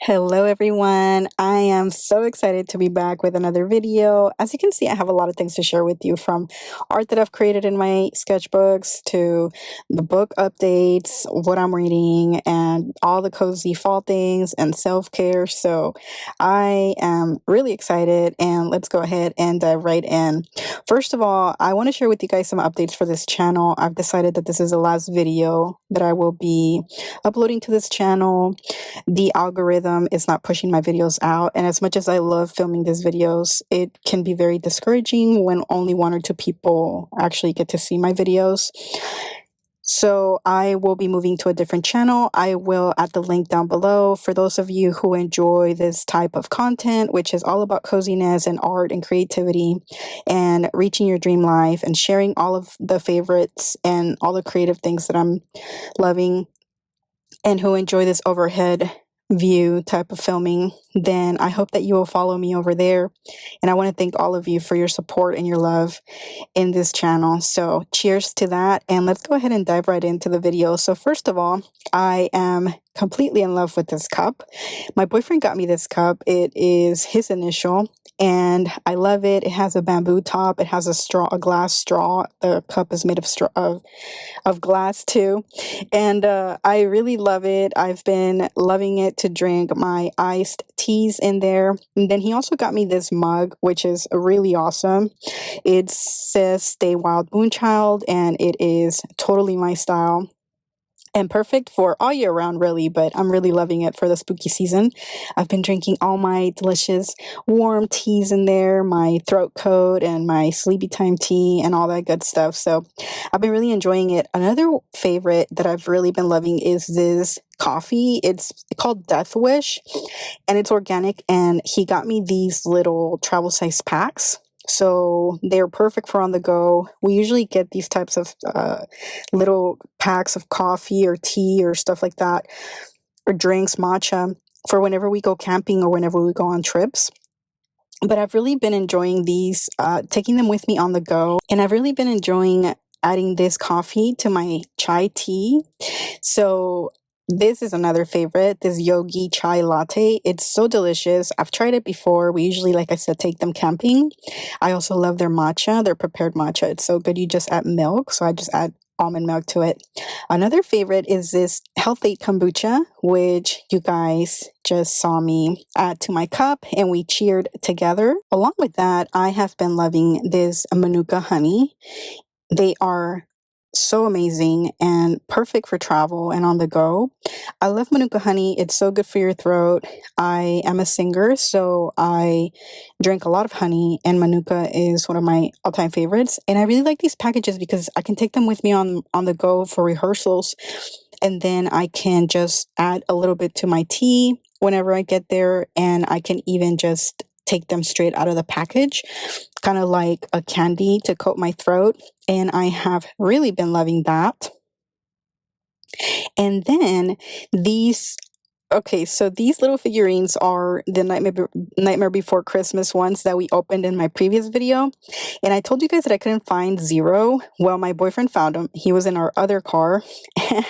Hello everyone. I am so excited to be back with another video. As you can see, I have a lot of things to share with you, from art that I've created in my sketchbooks to the book updates, what I'm reading, and all the cozy fall things and self-care. So I am really excited, and let's go ahead and dive right in. First of all, I want to share with you guys some updates for this channel. I've decided that this is the last video that I will be uploading to this channel. The algorithm is not pushing my videos out, and as much as I love filming these videos, it can be very discouraging when only one or two people actually get to see my videos. So I will be moving to a different channel. I will add the link down below for those of you who enjoy this type of content, which is all about coziness and art and creativity and reaching your dream life and sharing all of the favorites and all the creative things that I'm loving, and who enjoy this overhead view type of filming. Then I hope that you will follow me over there. And I want to thank all of you for your support and your love in this channel. So cheers to that, and let's go ahead and dive right into the video. So first of all, I am completely in love with this cup. My boyfriend got me this cup. It is his initial, and I love it. It has a bamboo top. It has a glass straw. The cup is made of straw, of glass too, and I really love it. I've been loving it to drink my iced teas in there. And then he also got me this mug, which is really awesome. It says "Stay Wild Moonchild," and it is totally my style and perfect for all year round, really, but I'm really loving it for the spooky season. I've been drinking all my delicious warm teas in there, my throat coat and my sleepy time tea and all that good stuff. So I've been really enjoying it. Another favorite that I've really been loving is this coffee. It's called Death Wish, and it's organic, and he got me these little travel size packs. So they're perfect for on the go. We usually get these types of little packs of coffee or tea or stuff like that, or drinks, matcha, for whenever we go camping or whenever we go on trips. But I've really been enjoying these, taking them with me on the go. And I've really been enjoying adding this coffee to my chai tea. So this is another favorite, this yogi chai latte. It's so delicious. I've tried it before. We usually, like I said, take them camping. I also love their matcha, their prepared matcha. It's so good. You just add milk. So I just add almond milk to it. Another favorite is this healthy kombucha, which you guys just saw me add to my cup, and we cheered together. Along with that, I have been loving this Manuka honey. They are so amazing and perfect for travel and on the go. I love Manuka honey. It's so good for your throat. I am a singer, so I drink a lot of honey, and Manuka is one of my all-time favorites. And I really like these packages because I can take them with me on the go for rehearsals, and then I can just add a little bit to my tea whenever I get there, and I can even just take them straight out of the package, kind of like a candy to coat my throat. And I have really been loving that. And then these, okay, so these little figurines are the Nightmare Before Christmas ones that we opened in my previous video. And I told you guys that I couldn't find Zero. Well, my boyfriend found him. He was in our other car.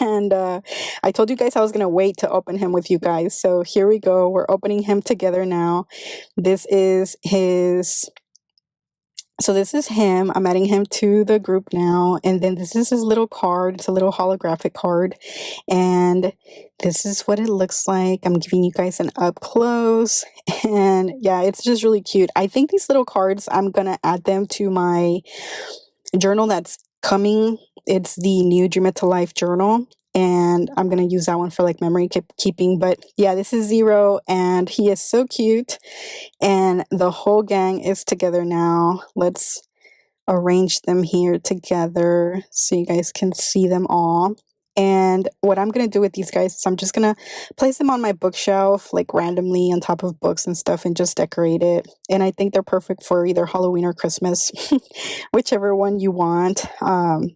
And I told you guys I was going to wait to open him with you guys. So here we go. We're opening him together now. This is his... So this is him. I'm adding him to the group now. And then this is his little card. It's a little holographic card. And this is what it looks like. I'm giving you guys an up close. And yeah, it's just really cute. I think these little cards, I'm going to add them to my journal that's coming. It's the new Dream It to Life journal. And I'm going to use that one for like memory keeping. But yeah, this is Zero, and he is so cute. And the whole gang is together now. Let's arrange them here together so you guys can see them all. And what I'm going to do with these guys is I'm just going to place them on my bookshelf, like randomly on top of books and stuff, and just decorate it. And I think they're perfect for either Halloween or Christmas, whichever one you want.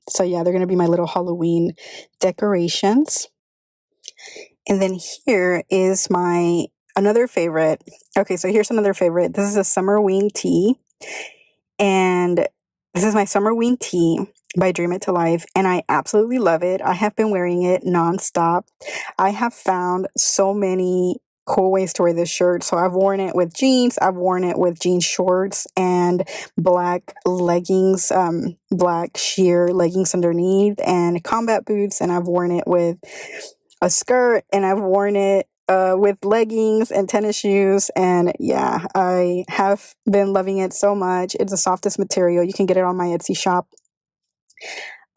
So yeah, they're going to be my little Halloween decorations. And then here is my another favorite. Okay, so here's another favorite. This is a summer wing tea. And this is my summer wing tea by Dream It to Life, and I absolutely love it. I have been wearing it nonstop. I have found so many cool ways to wear this shirt. So I've worn it with jeans, I've worn it with jean shorts and black leggings, black sheer leggings underneath, and combat boots, and I've worn it with a skirt, and I've worn it with leggings and tennis shoes. And yeah, I have been loving it so much. It's the softest material. You can get it on my Etsy shop.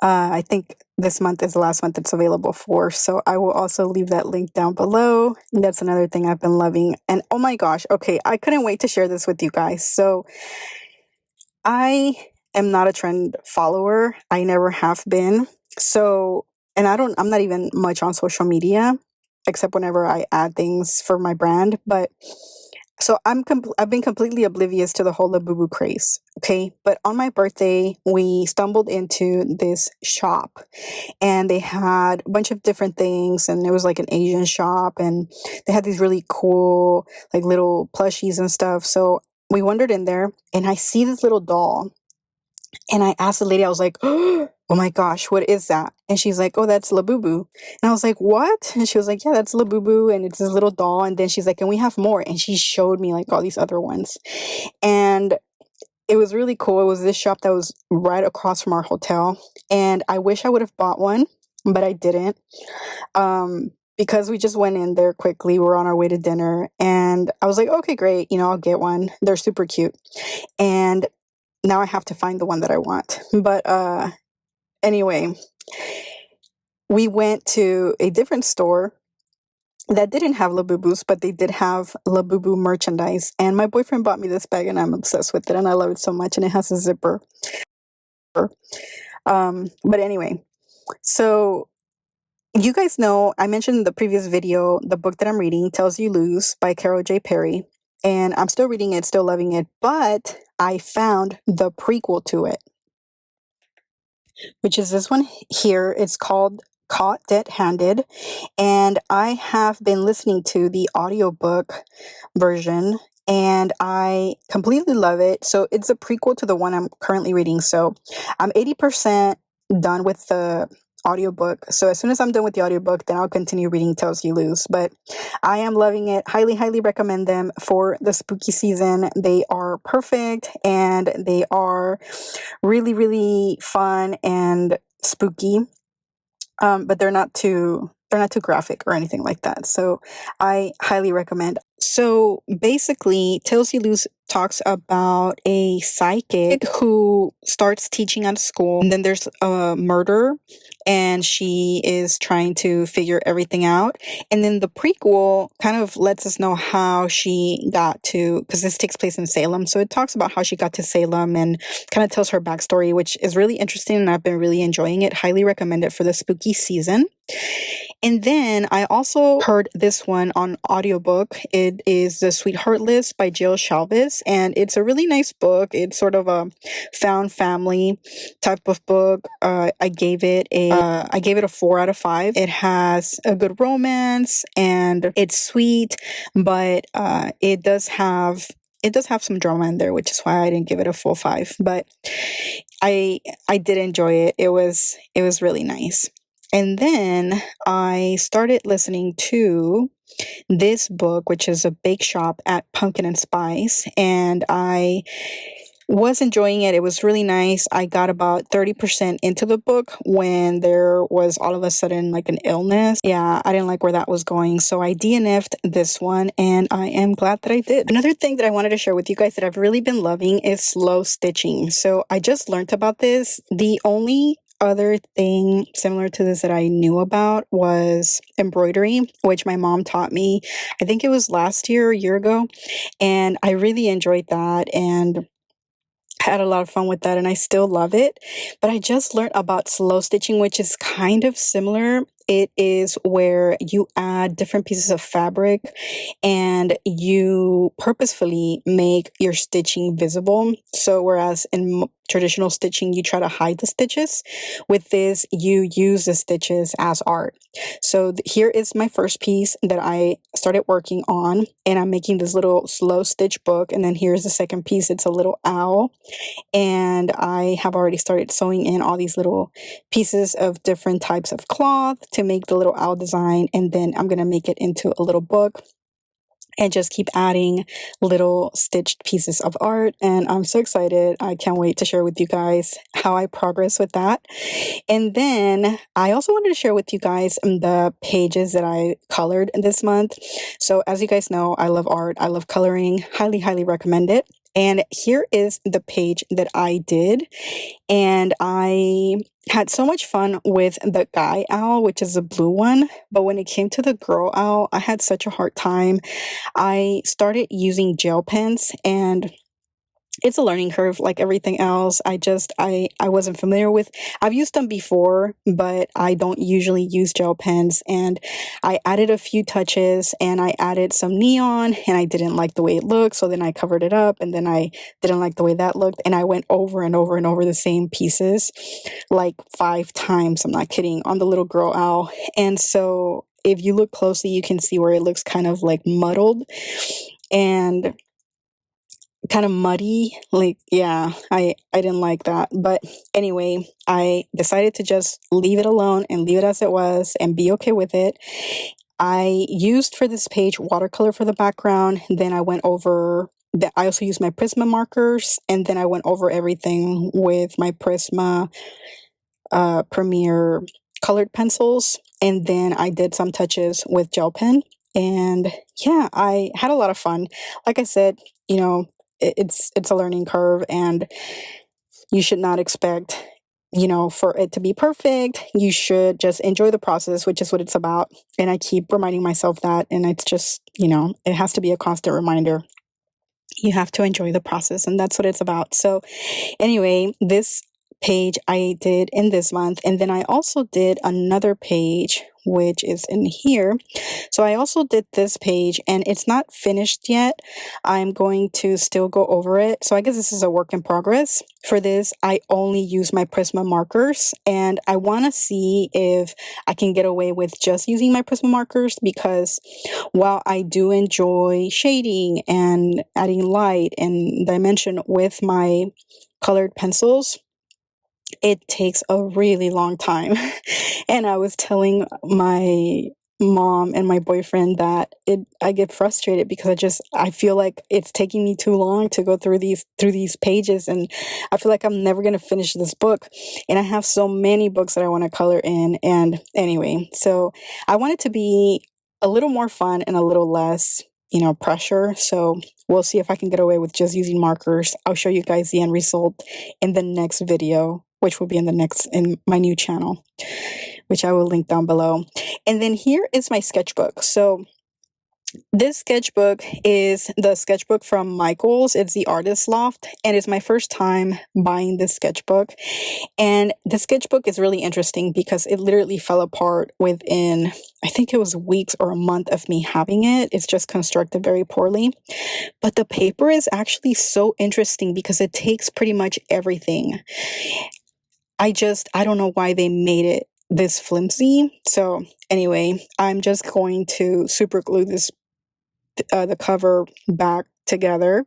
I think this month is the last month it's available for, so I will also leave that link down below. That's another thing I've been loving. And oh my gosh, okay, I couldn't wait to share this with you guys. So I am not a trend follower. I never have been. So, and I'm not even much on social media, except whenever I add things for my brand. But so I've been completely oblivious to the whole Labubu craze. Okay. But on my birthday, we stumbled into this shop, and they had a bunch of different things, and it was like an Asian shop, and they had these really cool, like little plushies and stuff. So we wandered in there, and I see this little doll, and I asked the lady, I was like, oh my gosh, what is that? And she's like, oh, that's Labubu. And I was like, what? And she was like, yeah, that's Labubu, and it's this little doll. And then she's like, and we have more. And she showed me like all these other ones. And it was really cool. It was this shop that was right across from our hotel. And I wish I would have bought one, but I didn't. Because we just went in there quickly. We were on our way to dinner. And I was like, okay, great. I'll get one. They're super cute. And now I have to find the one that I want. But anyway, we went to a different store that didn't have Labubus, but they did have Labubu merchandise. And my boyfriend bought me this bag, and I'm obsessed with it, and I love it so much. And it has a zipper. But anyway, so you guys know, I mentioned in the previous video, the book that I'm reading, Tells You Lose by Carol J. Perry. And I'm still reading it, still loving it, but I found the prequel to it, which is this one here. It's called Caught Dead-Handed, and I have been listening to the audiobook version, and I completely love it. So it's a prequel to the one I'm currently reading. So I'm 80% done with the audiobook. So as soon as I'm done with the audiobook, then I'll continue reading Tells You Lose. But I am loving it. Highly, highly recommend them for the spooky season. They are perfect, and they are really, really fun and spooky. But they're not too graphic or anything like that. So I highly recommend. So basically, Tells You Lose talks about a psychic who starts teaching at a school, and then there's a murder, and she is trying to figure everything out. And then the prequel kind of lets us know how she got to, because this takes place in Salem. So it talks about how she got to Salem and kind of tells her backstory, which is really interesting, and I've been really enjoying it. Highly recommend it for the spooky season. And then I also heard this one on audiobook. It is The Sweetheart List by Jill Shalvis, and it's a really nice book. It's sort of a found family type of book. I gave it a 4 out of 5. It has a good romance, and it's sweet, but it does have some drama in there, which is why I didn't give it a full 5. But I did enjoy it. It was really nice. And then I started listening to this book, which is a bake shop at Pumpkin and Spice, and I was enjoying it. It was really nice. I got about 30% into the book when there was all of a sudden like an illness. Yeah, I didn't like where that was going, so I DNF'd this one, and I am glad that I did. Another thing that I wanted to share with you guys that I've really been loving is slow stitching. So I just learned about this. The only other thing similar to this that I knew about was embroidery, which my mom taught me. I think it was last year or a year ago, and I really enjoyed that and had a lot of fun with that, and I still love it. But I just learned about slow stitching, which is kind of similar. It is where you add different pieces of fabric and you purposefully make your stitching visible. So whereas in traditional stitching, you try to hide the stitches, with this, you use the stitches as art. So here is my first piece that I started working on, and I'm making this little slow stitch book. And then here's the second piece. It's a little owl. And I have already started sewing in all these little pieces of different types of cloth to make the little owl design, and then I'm going to make it into a little book. and just keep adding little stitched pieces of art. And I'm so excited. I can't wait to share with you guys how I progress with that. And then I also wanted to share with you guys the pages that I colored this month. So as you guys know, I love art. I love coloring. Highly, highly recommend it. And here is the page that I did. And I had so much fun with the guy owl, which is a blue one. But when it came to the girl owl, I had such a hard time. I started using gel pens, and it's a learning curve like everything else. I wasn't familiar with. I've used them before, but I don't usually use gel pens. And I added a few touches, and I added some neon, and I didn't like the way it looked. So then I covered it up, and then I didn't like the way that looked. And I went over and over and over the same pieces like 5 times. I'm not kidding, on the little girl owl. And so if you look closely, you can see where it looks kind of like muddled and kind of muddy. Like, yeah, I didn't like that. But anyway, I decided to just leave it alone and leave it as it was and be okay with it. I used for this page watercolor for the background. Then I went over that. I also used my Prisma markers, and then I went over everything with my Prisma Premier colored pencils. And then I did some touches with gel pen. And yeah, I had a lot of fun. Like I said, you know, it's a learning curve, and you should not expect, for it to be perfect. You should just enjoy the process, which is what it's about. And I keep reminding myself that, and it's just, it has to be a constant reminder. You have to enjoy the process, and that's what it's about. So anyway, this page I did in this month, and then I also did another page which is in here. So I also did this page, and it's not finished yet. I'm going to still go over it. So I guess this is a work in progress. For this, I only use my Prisma markers, and I want to see if I can get away with just using my Prisma markers, because while I do enjoy shading and adding light and dimension with my colored pencils, it takes a really long time. And I was telling my mom and my boyfriend that I get frustrated because I feel like it's taking me too long to go through these pages, and I feel like I'm never going to finish this book, and I have so many books that I want to color in. And anyway, so I want it to be a little more fun and a little less pressure. So we'll see if I can get away with just using markers. I'll show you guys the end result in the next video, which will be in my new channel, which I will link down below. And then here is my sketchbook. So this sketchbook is the sketchbook from Michaels. It's the Artist Loft, and it's my first time buying this sketchbook. And the sketchbook is really interesting because it literally fell apart within, I think it was weeks or a month of me having it. It's just constructed very poorly. But the paper is actually so interesting because it takes pretty much everything. I don't know why they made it this flimsy. So anyway, I'm just going to super glue the cover back together.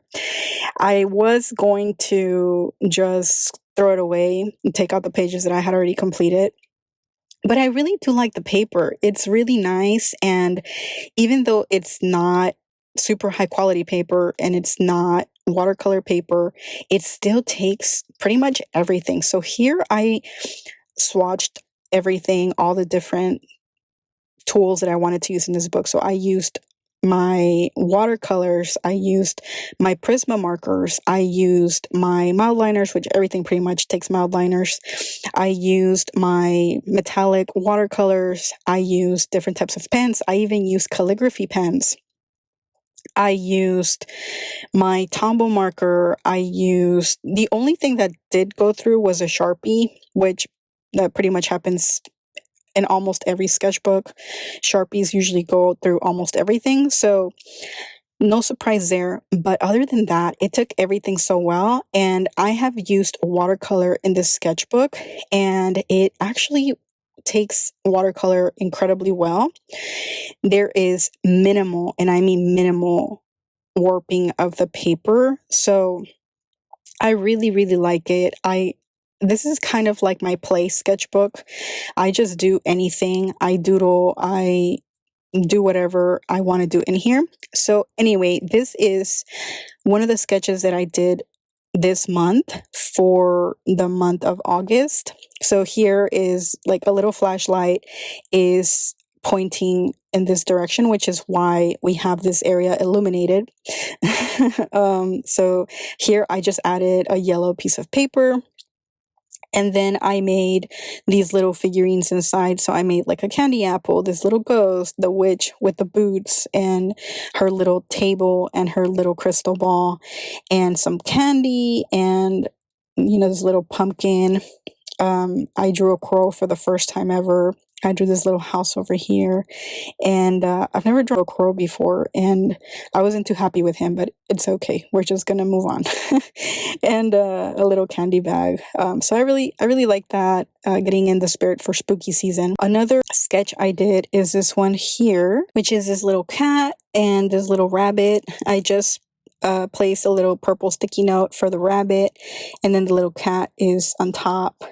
I was going to just throw it away and take out the pages that I had already completed. But I really do like the paper. It's really nice. And even though it's not super high quality paper and it's not watercolor paper, it still takes pretty much everything. So here I swatched everything, all the different tools that I wanted to use in this book. So I used my watercolors, I used my Prisma markers, I used my Mildliners, which everything pretty much takes Mildliners. I used my metallic watercolors. I used different types of pens. I even used calligraphy pens. I used my Tombow marker. The only thing that did go through was a Sharpie, which that pretty much happens in almost every sketchbook. Sharpies usually go through almost everything, so no surprise there. But other than that, it took everything so well. And I have used watercolor in this sketchbook, and it actually takes watercolor incredibly well. There is minimal, and I mean minimal, warping of the paper. So I really, really like it. This is kind of like my play sketchbook. I just do anything. I doodle, I do whatever I want to do in here. So anyway, this is one of the sketches that I did this month for the month of August. So here is like a little flashlight is pointing in this direction, which is why we have this area illuminated. So here I just added a yellow piece of paper. And then I made these little figurines inside. So I made like a candy apple, this little ghost, the witch with the boots, and her little table and her little crystal ball, and some candy, and this little pumpkin. I drew a crow for the first time ever. I drew this little house over here, and I've never drawn a crow before, and I wasn't too happy with him, but it's okay. We're just gonna move on. And a little candy bag. So I really like that, getting in the spirit for spooky season. Another sketch I did is this one here, which is this little cat and this little rabbit. I just placed a little purple sticky note for the rabbit, and then the little cat is on top.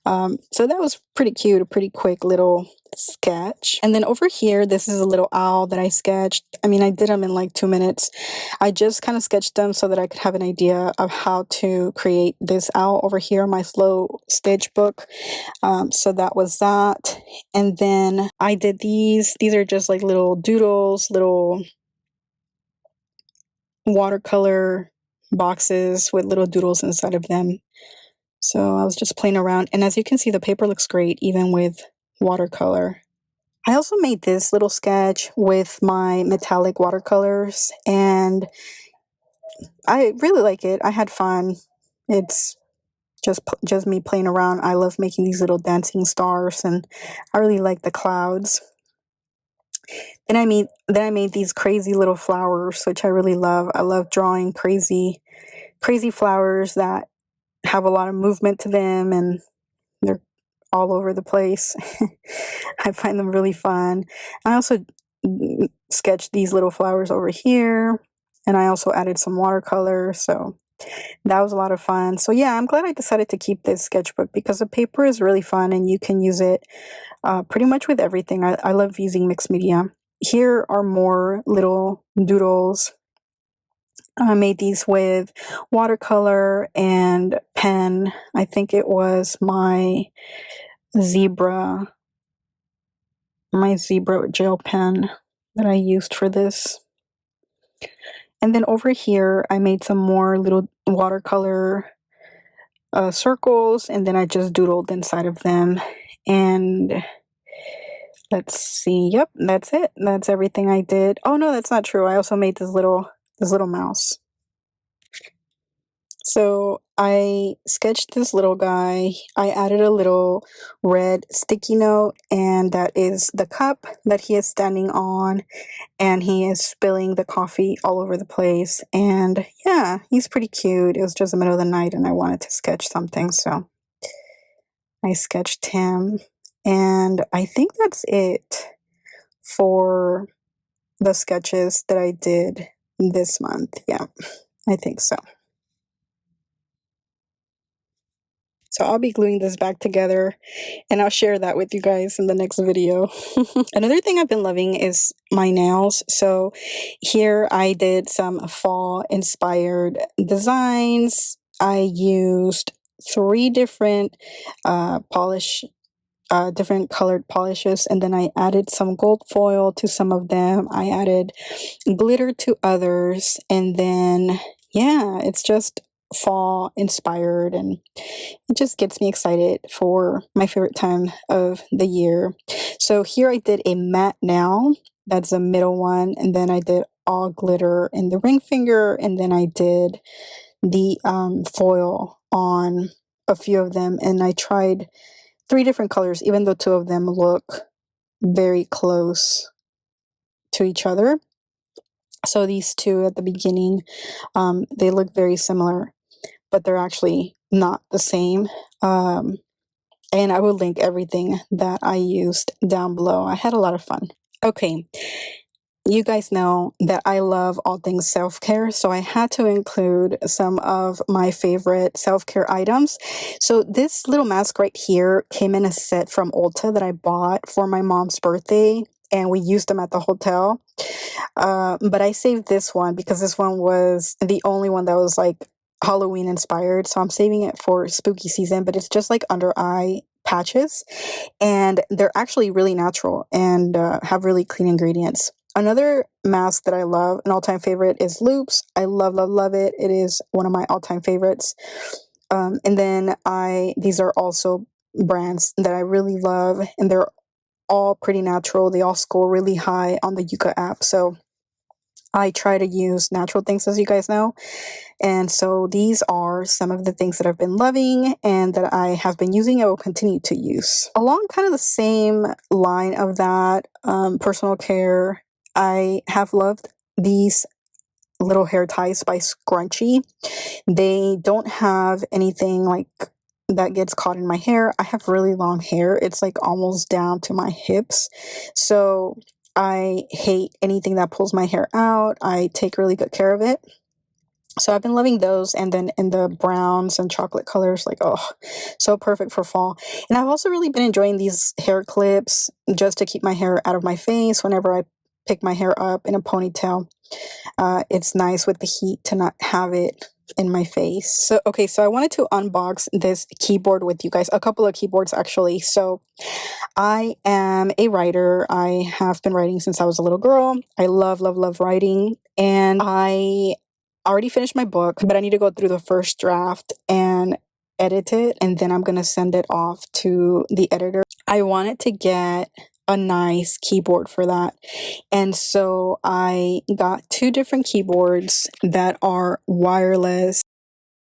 So that was pretty cute, a pretty quick little sketch. And then over here, this is a little owl that I sketched. I mean, I did them in like 2 minutes. I just kind of sketched them so that I could have an idea of how to create this owl over here in my slow stitch book. So that was that. And then I did these. These are just like little doodles, little watercolor boxes with little doodles inside of them. So I was just playing around, and as you can see, the paper looks great even with watercolor. I also made this little sketch with my metallic watercolors, and I really like it. I had fun. It's just me playing around. I love making these little dancing stars, and I really like the clouds. Then I made these crazy little flowers, which I really love. I love drawing crazy flowers that have a lot of movement to them, and they're all over the place. I find them really fun. I also sketched these little flowers over here, and I also added some watercolor, so that was a lot of fun. So yeah, I'm glad I decided to keep this sketchbook because the paper is really fun and you can use it pretty much with everything. I love using mixed media. Here are more little doodles. I made these with watercolor and pen. I think it was my zebra gel pen that I used for this. And then over here, I made some more little watercolor circles, and then I just doodled inside of them. And let's see. Yep, that's it. That's everything I did. Oh no, that's not true. I also made this little mouse. So I sketched this little guy. I added a little red sticky note, and that is the cup that he is standing on, and he is spilling the coffee all over the place. And yeah, he's pretty cute. It was just the middle of the night and I wanted to sketch something, so I sketched him. And I think that's it for the sketches that I did this month. Yeah, I think so. So I'll be gluing this back together, and I'll share that with you guys in the next video. Another thing I've been loving is my nails. So here I did some fall inspired designs. I used 3 different different colored polishes, and then I added some gold foil to some of them. I added glitter to others, and then yeah, it's just fall inspired, and it just gets me excited for my favorite time of the year. So here I did a matte nail, that's the middle one, and then I did all glitter in the ring finger, and then I did the foil on a few of them, and I tried 3 different colors, even though 2 of them look very close to each other. So these 2 at the beginning, they look very similar, but they're actually not the same. And I will link everything that I used down below. I had a lot of fun. Okay, you guys know that I love all things self-care, so I had to include some of my favorite self-care items. So this little mask right here came in a set from Ulta that I bought for my mom's birthday. and we used them at the hotel. But I saved this one because this one was the only one that was like Halloween inspired. So I'm saving it for spooky season, but it's just like under eye patches, and they're actually really natural and have really clean ingredients. Another mask that I love, an all-time favorite, is Loops. I love, love, love it. It is one of my all-time favorites. And then these are also brands that I really love, and they're all pretty natural. They all score really high on the Yuka app. So I try to use natural things, as you guys know. And so these are some of the things that I've been loving and that I have been using and will continue to use. Along kind of the same line of that, personal care, I have loved these little hair ties by Scrunchy. They don't have anything like that gets caught in my hair. I have really long hair. It's like almost down to my hips. So I hate anything that pulls my hair out. I take really good care of it. So I've been loving those, and then in the browns and chocolate colors, like, oh, so perfect for fall. And I've also really been enjoying these hair clips just to keep my hair out of my face whenever I pick my hair up in a ponytail. It's nice with the heat to not have it in my face. So, okay, so I wanted to unbox this keyboard with you guys, a couple of keyboards actually. So I am a writer. I have been writing since I was a little girl. I love, love, love writing. And I already finished my book, but I need to go through the first draft and edit it, and then I'm going to send it off to the editor. I wanted to get a nice keyboard for that. And so I got two different keyboards that are wireless.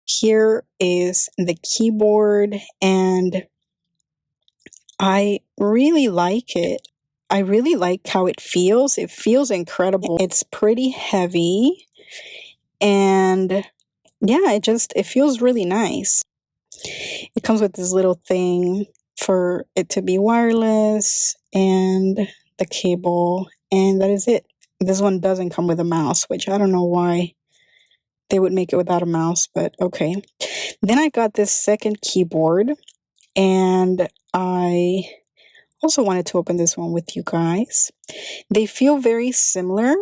Here is the keyboard, and I really like it. I really like how it feels. It feels incredible. It's pretty heavy, and yeah, it feels really nice. It comes with this little thing for it to be wireless and the cable, and that is it. This one doesn't come with a mouse, which I don't know why they would make it without a mouse, but okay. Then I got this second keyboard, and I also wanted to open this one with you guys. They feel very similar,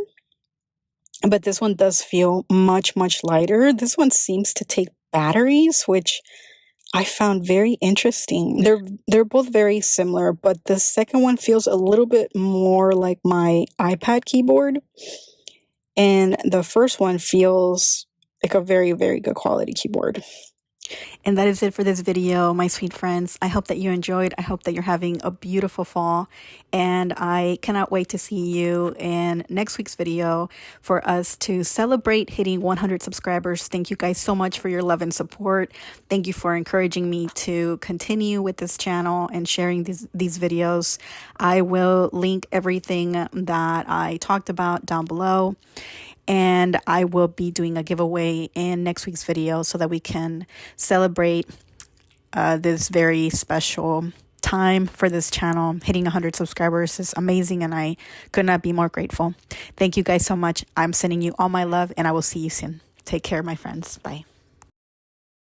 but this one does feel much, much lighter. This one seems to take batteries, which I found very interesting. They're both very similar, but the second one feels a little bit more like my iPad keyboard, and the first one feels like a very, very good quality keyboard. And that is it for this video, my sweet friends. I hope that you enjoyed. I hope that you're having a beautiful fall, and I cannot wait to see you in next week's video for us to celebrate hitting 100 subscribers. Thank you guys so much for your love and support. Thank you for encouraging me to continue with this channel and sharing these videos. I will link everything that I talked about down below. And I will be doing a giveaway in next week's video so that we can celebrate this very special time for this channel. Hitting 100 subscribers is amazing, and I could not be more grateful. Thank you guys so much. I'm sending you all my love, and I will see you soon. Take care, my friends. Bye.